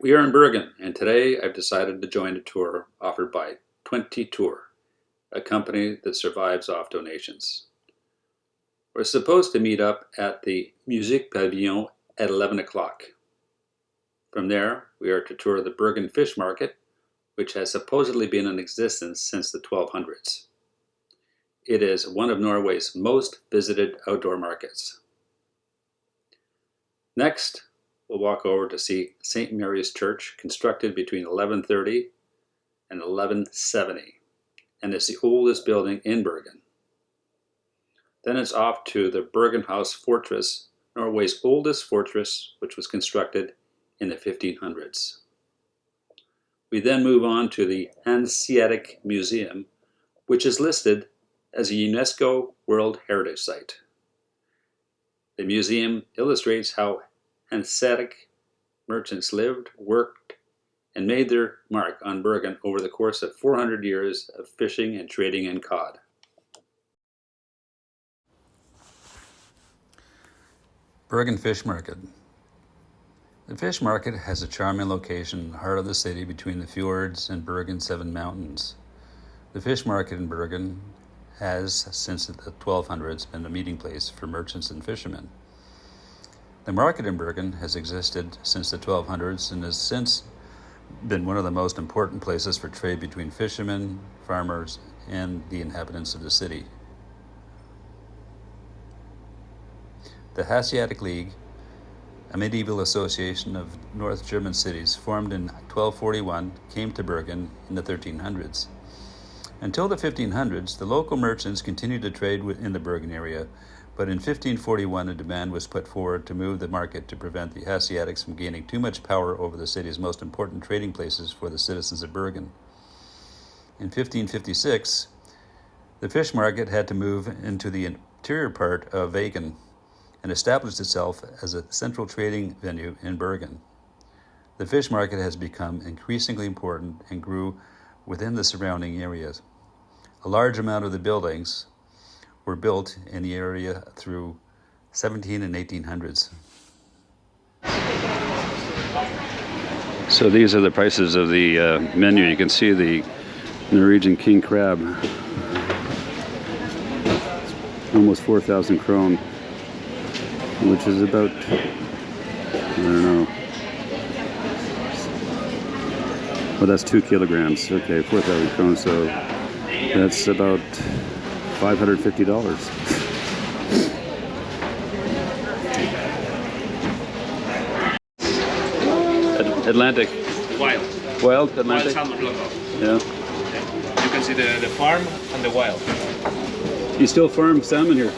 We are in Bergen, and today I've decided to join a tour offered by 20 Tour, a company that survives off donations. We're supposed to meet up at the Musique Pavillon at 11 o'clock. From there, we are to tour the Bergen Fish Market, which has supposedly been in existence since the 1200s. It is one of Norway's most visited outdoor markets. Next, we'll walk over to see St. Mary's Church, constructed between 1130 and 1170, and it's the oldest building in Bergen. Then it's off to the Bergen House Fortress, Norway's oldest fortress, which was constructed in the 1500s. We then move on to the Hanseatic Museum, which is listed as a UNESCO World Heritage Site. The museum illustrates how Hanseatic merchants lived, worked, and made their mark on Bergen over the course of 400 years of fishing and trading in cod. Bergen Fish Market. The fish market has a charming location in the heart of the city between the fjords and Bergen's 7 mountains. The fish market in Bergen has, since the 1200s, been a meeting place for merchants and fishermen. The market in Bergen has existed since the 1200s and has since been one of the most important places for trade between fishermen, farmers, and the inhabitants of the city. The Hanseatic League, a medieval association of North German cities formed in 1241, came to Bergen in the 1300s. Until the 1500s, the local merchants continued to trade in the Bergen area, but in 1541 a demand was put forward to move the market to prevent the Hanseatics from gaining too much power over the city's most important trading places for the citizens of Bergen. In 1556, the fish market had to move into the interior part of Bergen and established itself as a central trading venue in Bergen. The fish market has become increasingly important and grew within the surrounding areas. A large amount of the buildings were built in the area through 17 and 1800s. So these are the prices of the menu. You can see the Norwegian king crab, almost 4,000 krone, which is about, I don't know, well, that's 2 kilograms. Okay, 4,000 krone, so that's about $550. Atlantic. Wild Atlantic. Wild salmon local. Yeah. You can see the farm and the wild. You still farm salmon here?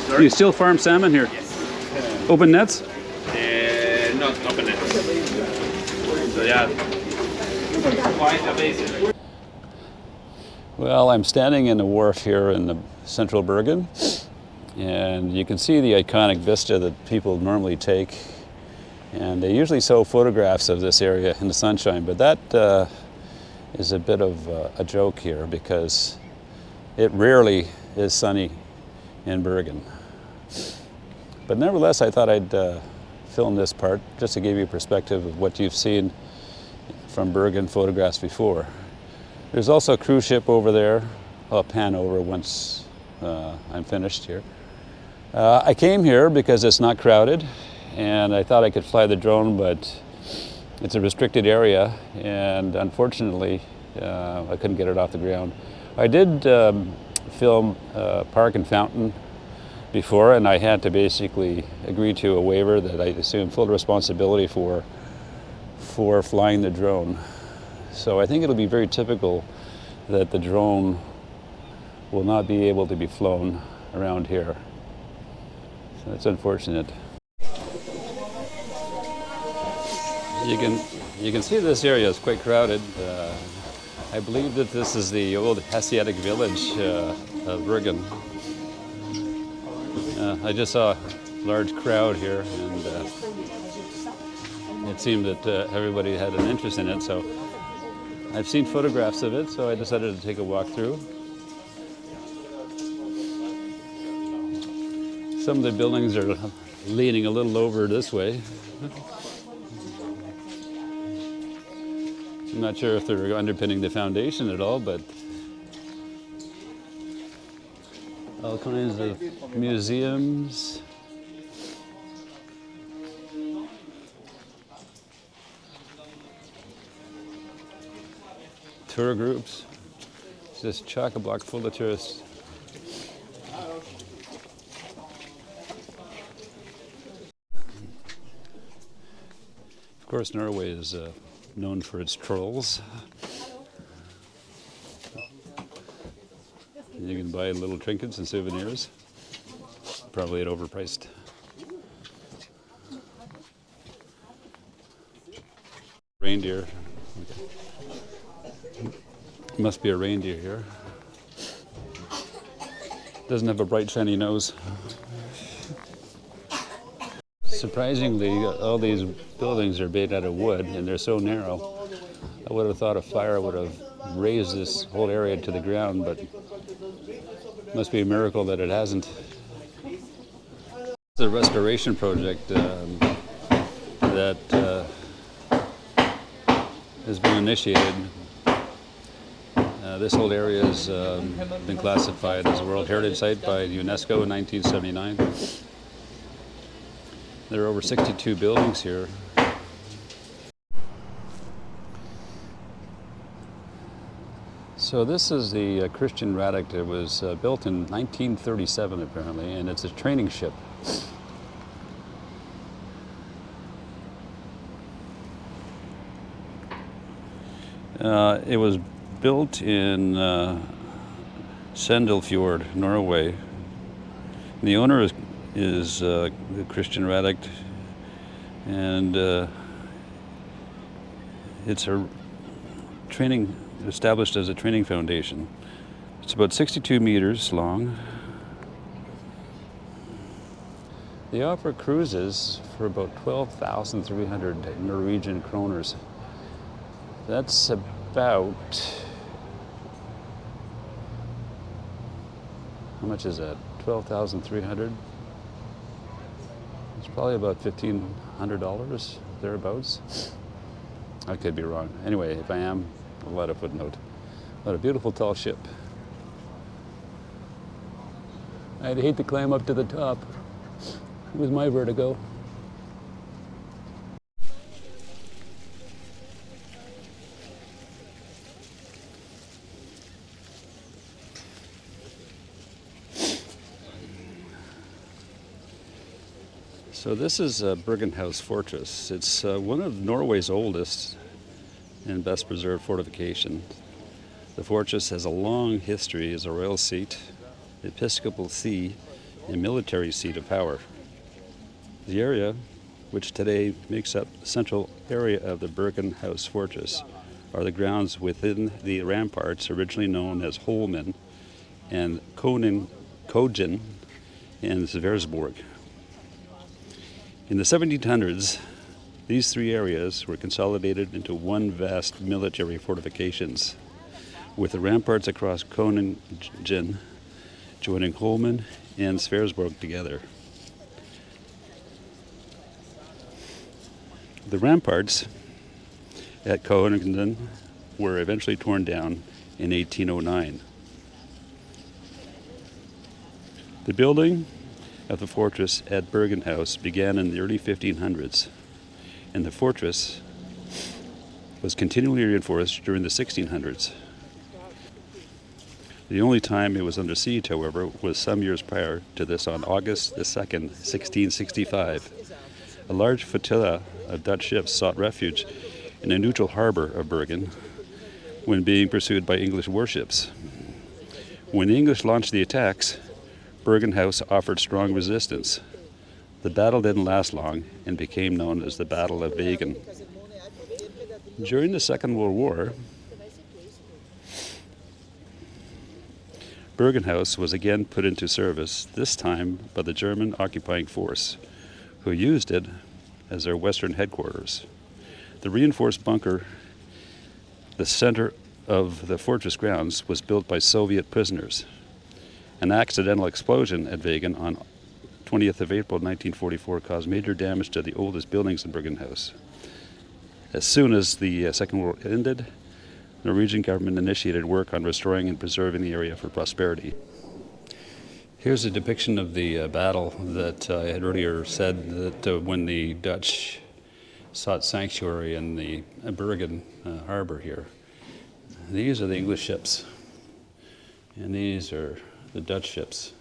Sorry? You still farm salmon here? Yes. Open nets? Not open it. So yeah, quite amazing. Well, I'm standing in a wharf here in the central Bergen, and you can see the iconic vista that people normally take, and they usually show photographs of this area in the sunshine, but that is a bit of a joke here because it rarely is sunny in Bergen. But nevertheless, I thought I'd film this part just to give you a perspective of what you've seen from Bergen photographs before. There's also a cruise ship over there. I'll pan over once I'm finished here. I came here because it's not crowded, and I thought I could fly the drone, but it's a restricted area, and unfortunately, I couldn't get it off the ground. I did film Park and Fountain before, and I had to basically agree to a waiver that I assume full responsibility for flying the drone. So I think it'll be very typical that the drone will not be able to be flown around here. So that's unfortunate. You can see this area is quite crowded. I believe that this is the old Hanseatic village of Bergen. I just saw a large crowd here, and it seemed that everybody had an interest in it. So I've seen photographs of it, so I decided to take a walk through. Some of the buildings are leaning a little over this way. I'm not sure if they're underpinning the foundation at all, but all kinds of museums. Tour groups. It's just chock-a-block full of tourists. Of course, Norway is known for its trolls. You can buy little trinkets and souvenirs, probably at overpriced. Reindeer. Must be a reindeer here. Doesn't have a bright shiny nose. Surprisingly, all these buildings are made out of wood and they're so narrow. I would have thought a fire would have razed this whole area to the ground, but it must be a miracle that it hasn't. It's a restoration project that has been initiated. This whole area has been classified as a World Heritage Site by UNESCO in 1979. There are over 62 buildings here. So this is the Christian Radich. It was built in 1937 apparently, and it's a training ship. It was built in Sandefjord, Norway. The owner is the Christian Radich, and it's a training established as a training foundation. It's about 62 meters long. They offer cruises for about 12,300 Norwegian kroners. That's about, how much is that? 12,300? It's probably about $1,500, thereabouts. I could be wrong. Anyway, if I am, I'll let a footnote. What a beautiful tall ship. I'd hate to climb up to the top with my vertigo. So this is Bergen House Fortress. It's one of Norway's oldest and best preserved fortifications. The fortress has a long history as a royal seat, episcopal see, and military seat of power. The area, which today makes up the central area of the Bergen House Fortress, are the grounds within the ramparts originally known as Holmen and Kogen and Sversborg. In the 1700s, these three areas were consolidated into one vast military fortifications, with the ramparts across Kogen joining Holmen and Sversborg together. The ramparts at Kogen were eventually torn down in 1809. The building of the fortress at Bergen House began in the early 1500s, and the fortress was continually reinforced during the 1600s. The only time it was under siege, however, was some years prior to this on August the 2nd, 1665. A large flotilla of Dutch ships sought refuge in a neutral harbor of Bergen when being pursued by English warships. When the English launched the attacks, Bergen House offered strong resistance. The battle didn't last long and became known as the Battle of Bergen. During the Second World War, Bergen House was again put into service, this time by the German occupying force, who used it as their western headquarters. The reinforced bunker, the center of the fortress grounds, was built by Soviet prisoners. An accidental explosion at Bergen on 20th of April 1944 caused major damage to the oldest buildings in Bergen House. As soon as the Second World War ended, the Norwegian government initiated work on restoring and preserving the area for prosperity. Here's a depiction of the battle that I had earlier said that when the Dutch sought sanctuary in the Bergen harbor here. These are the English ships, and these are the Dutch ships.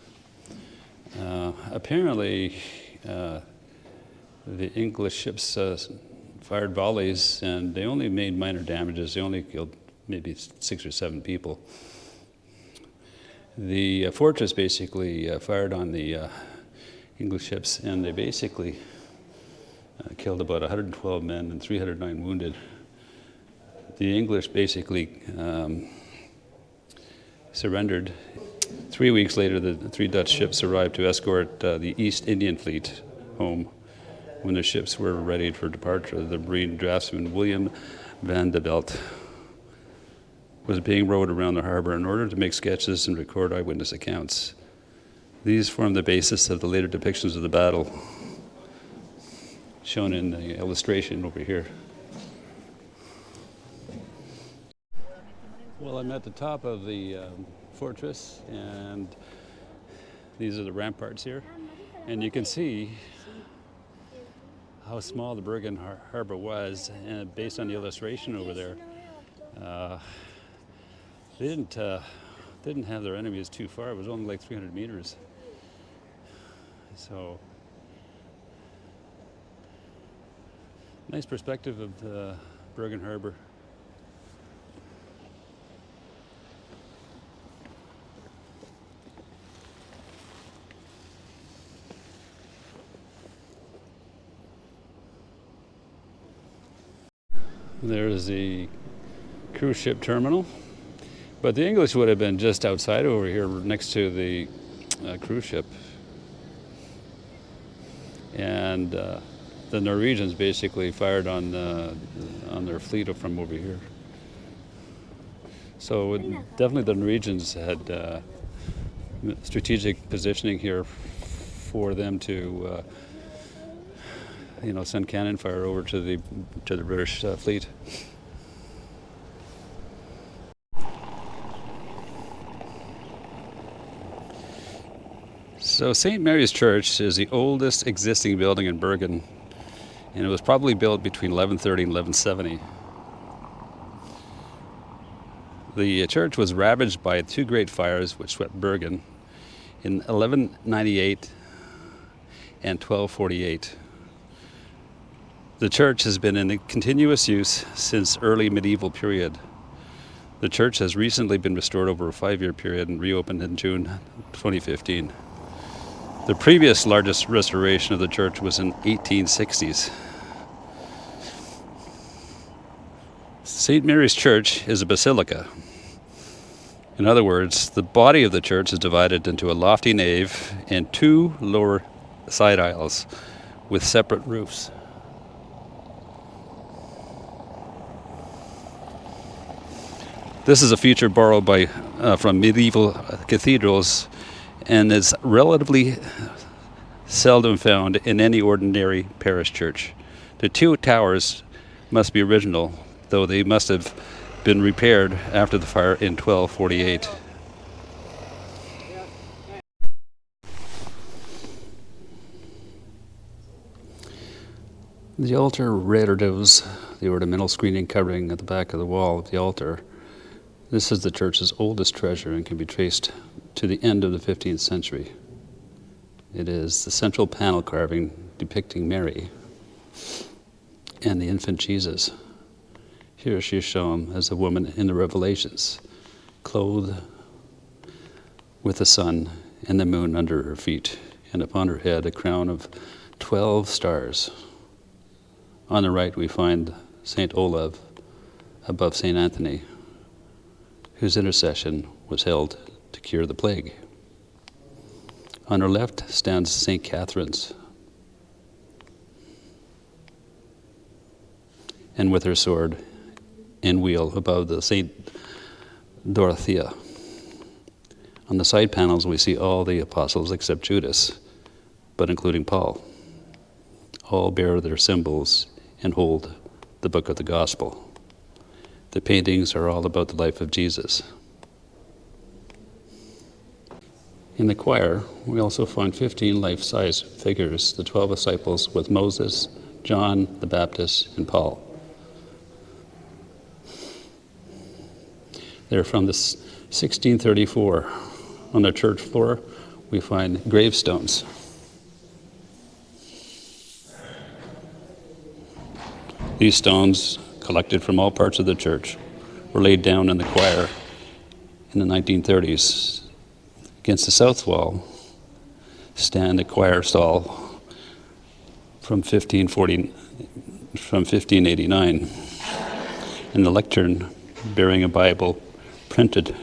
Apparently, the English ships fired volleys, and they only made minor damages. They only killed maybe 6 or 7 people. The fortress basically fired on the English ships, and they basically killed about 112 men and 309 wounded. The English basically surrendered. 3 weeks later, the 3 Dutch ships arrived to escort the East Indian Fleet home. When the ships were ready for departure, the marine draftsman William van de Belt was being rowed around the harbor in order to make sketches and record eyewitness accounts. These form the basis of the later depictions of the battle, shown in the illustration over here. Well, I'm at the top of the fortress, and these are the ramparts here. And you can see how small the Bergen harbor was, and based on the illustration over there, they didn't have their enemies too far. It was only like 300 meters. So, nice perspective of the Bergen harbor. There's the cruise ship terminal, but the English would have been just outside over here next to the cruise ship. And the Norwegians basically fired on their fleet from over here. So definitely the Norwegians had strategic positioning here for them to send cannon fire over to the British fleet. So St. Mary's Church is the oldest existing building in Bergen, and it was probably built between 1130 and 1170. The church was ravaged by 2 great fires which swept Bergen in 1198 and 1248. The church has been in continuous use since early medieval period. The church has recently been restored over a 5-year period and reopened in June 2015. The previous largest restoration of the church was in 1860s. St. Mary's Church is a basilica. In other words, the body of the church is divided into a lofty nave and 2 lower side aisles with separate roofs. This is a feature borrowed from medieval cathedrals and is relatively seldom found in any ordinary parish church. The 2 towers must be original, though they must have been repaired after the fire in 1248. The altar reredos, the ornamental screening covering at the back of the wall of the altar. This is the church's oldest treasure and can be traced to the end of the 15th century. It is the central panel carving depicting Mary and the infant Jesus. Here she is shown as a woman in the Revelations, clothed with the sun and the moon under her feet, and upon her head a crown of 12 stars. On the right we find St. Olav above St. Anthony, whose intercession was held to cure the plague. On her left stands St. Catherine's, and with her sword and wheel above the St. Dorothea. On the side panels we see all the apostles except Judas, but including Paul. All bear their symbols and hold the book of the gospel. The paintings are all about the life of Jesus. In the choir, we also find 15 life-size figures, the 12 disciples with Moses, John the Baptist, and Paul. They're from 1634. On the church floor, we find gravestones. These stones, collected from all parts of the church, were laid down in the choir in the 1930s. Against the south wall stand a choir stall from 1589, and the lectern bearing a Bible printed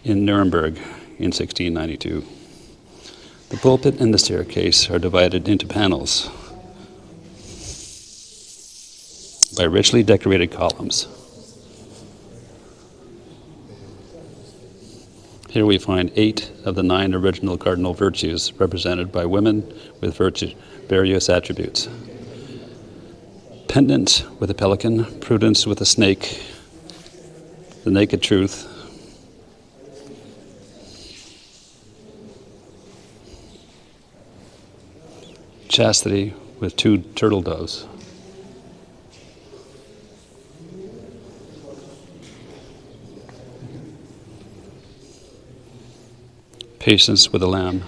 in Nuremberg in 1692. The pulpit and the staircase are divided into panels by richly decorated columns. Here we find 8 of the 9 original cardinal virtues represented by women with various attributes. Pendant with a pelican, prudence with a snake, the naked truth, chastity with 2 turtle doves. Patience with a lamb.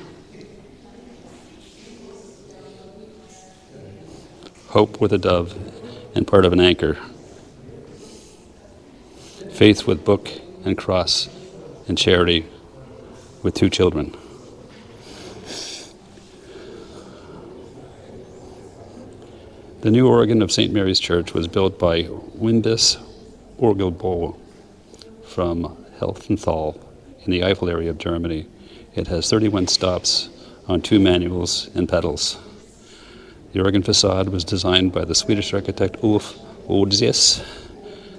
Hope with a dove and part of an anchor. Faith with book and cross, and charity with 2 children. The new organ of St. Mary's Church was built by Windus Orgelbau from Helfenthal in the Eifel area of Germany. It has 31 stops on 2 manuals and pedals. The organ facade was designed by the Swedish architect Ulf Odsius.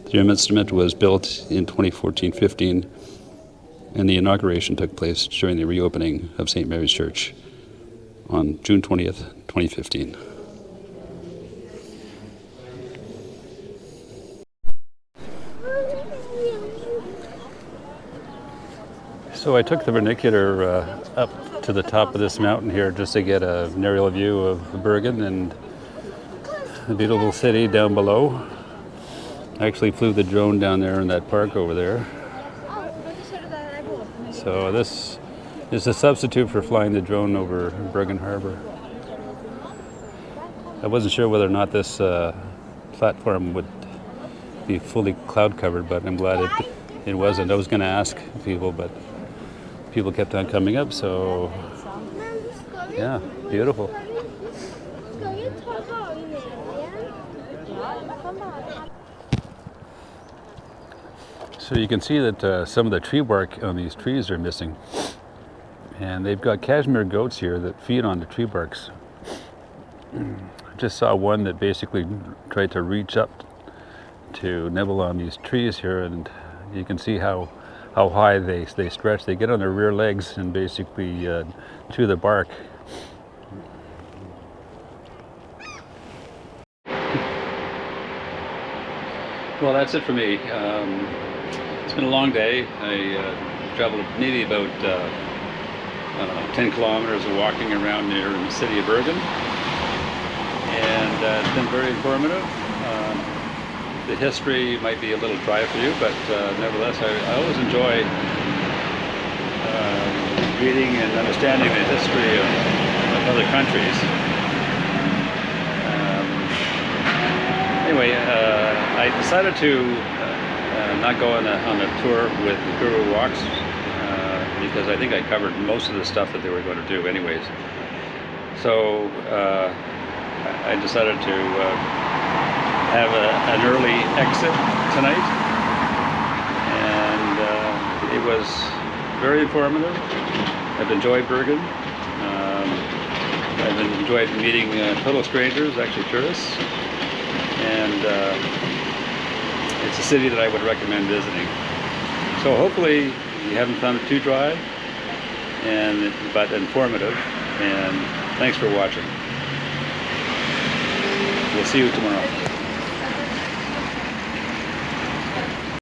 The instrument was built in 2014-15, and the inauguration took place during the reopening of St. Mary's Church on June 20th, 2015. So I took the vernacular up to the top of this mountain here just to get an aerial view of Bergen and the beautiful city down below. I actually flew the drone down there in that park over there. So this is a substitute for flying the drone over Bergen Harbor. I wasn't sure whether or not this platform would be fully cloud covered, but I'm glad it wasn't. I was going to ask people, but people kept on coming up, so yeah, beautiful. So you can see that some of the tree bark on these trees are missing, and they've got cashmere goats here that feed on the tree barks. I just saw one that basically tried to reach up to nibble on these trees here, and you can see how high they stretch. They get on their rear legs and basically chew the bark. Well, that's it for me. It's been a long day. I traveled maybe about 10 kilometers of walking around near the city of Bergen, and it's been very informative. The history might be a little dry for you, but nevertheless, I always enjoy reading and understanding the history of other countries. Anyway, I decided to not go on a tour with the Guru Walks because I think I covered most of the stuff that they were going to do anyways. So I decided to have an early exit tonight, and it was very informative. I've enjoyed Bergen. I've enjoyed meeting total strangers, actually tourists, and it's a city that I would recommend visiting. So hopefully you haven't found it too dry, but informative, and thanks for watching. We'll see you tomorrow.